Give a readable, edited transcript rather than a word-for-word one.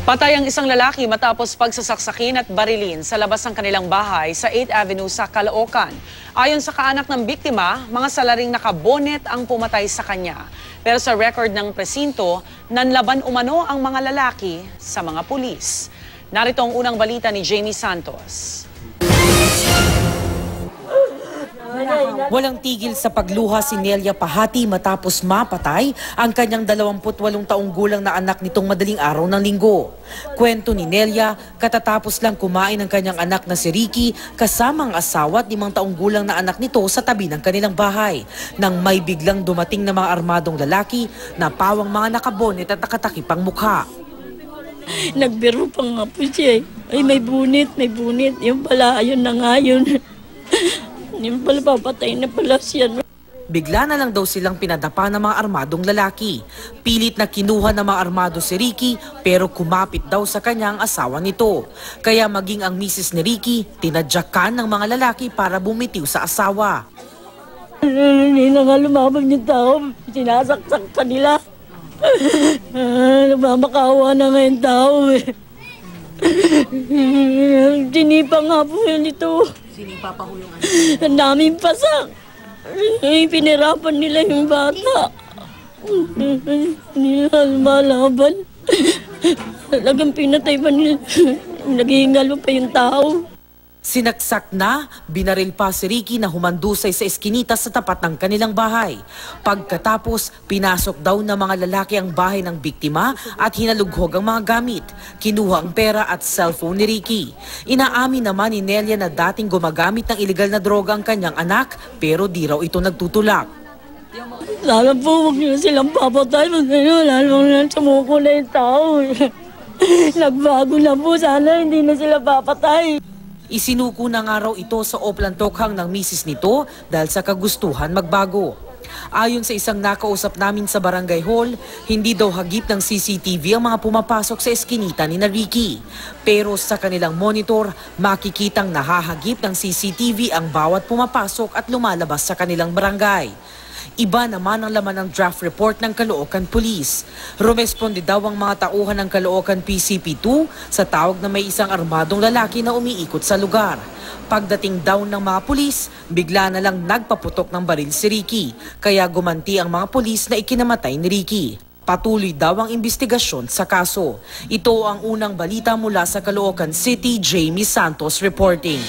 Patay ang isang lalaki matapos pagsasaksakin at barilin sa labas ng kanilang bahay sa 8th Avenue sa Caloocan. Ayon sa kaanak ng biktima, mga salaring nakabonet ang pumatay sa kanya. Pero sa record ng presinto, nanlaban umano ang mga lalaki sa mga pulis. Narito ang unang balita ni Jamie Santos. Walang tigil sa pagluha si Nelia Pahati matapos mapatay ang kanyang 28 taong gulang na anak nitong madaling araw ng linggo. Kwento ni Nelia, katatapos lang kumain ng kanyang anak na si Ricky kasama ang asawa at 5 taong gulang na anak nito sa tabi ng kanilang bahay nang may biglang dumating na mga armadong lalaki na pawang mga nakabonet at nakatakipang mukha. Nagbiro pa nga po siya. Ay, may bunit. Yung pala, ayun na nga yun. Yung pala, papatay na pala siya. Bigla na lang daw silang pinadapa ng mga armadong lalaki. Pilit na kinuha ng mga armado si Ricky pero kumapit daw sa kanya ang asawa nito. Kaya maging ang misis ni Ricky, tinadyakan ng mga lalaki para bumitiw sa asawa. Hindi na nga lumabag yung tao. Sinasaksak pa nila. Nagmamakawa na nga yung tao eh. Sinipa nga po yun ito. Sinipa pa ho yung ano? Ang daming pasak. Pinirapan nila yung bata. Hindi na lumalaban. Talagang pinatay pa nila. Naghihingalo pa yung tao. Sinaksak na, binaril pa si Ricky na humandusay sa eskinita sa tapat ng kanilang bahay. Pagkatapos, pinasok daw ng mga lalaki ang bahay ng biktima at hinalughog ang mga gamit. Kinuha ang pera at cellphone ni Ricky. Inaamin naman ni Nelia na dating gumagamit ng iligal na droga ang kanyang anak pero di raw ito nagtutulak. Lalo po, huwag nyo silang papatay. Lalo na sumuko na yung tao. Nagbago na po, sana hindi na sila papatay. Isinuko na nga raw ito sa oplantokhang ng misis nito dahil sa kagustuhan magbago. Ayon sa isang nakausap namin sa barangay hall, hindi daw hagip ng CCTV ang mga pumapasok sa eskinita ni na Ricky. Pero sa kanilang monitor, makikitang nahahagip ng CCTV ang bawat pumapasok at lumalabas sa kanilang barangay. Iba naman ang laman ng draft report ng Caloocan Police. Rumesponde daw ang mga tauhan ng Caloocan PCP2 sa tawag na may isang armadong lalaki na umiikot sa lugar. Pagdating daw ng mga pulis, bigla na lang nagpaputok ng baril si Ricky, kaya gumanti ang mga pulis na ikinamatay ni Ricky. Patuloy daw ang investigasyon sa kaso. Ito ang unang balita mula sa Caloocan City. Jamie Santos reporting.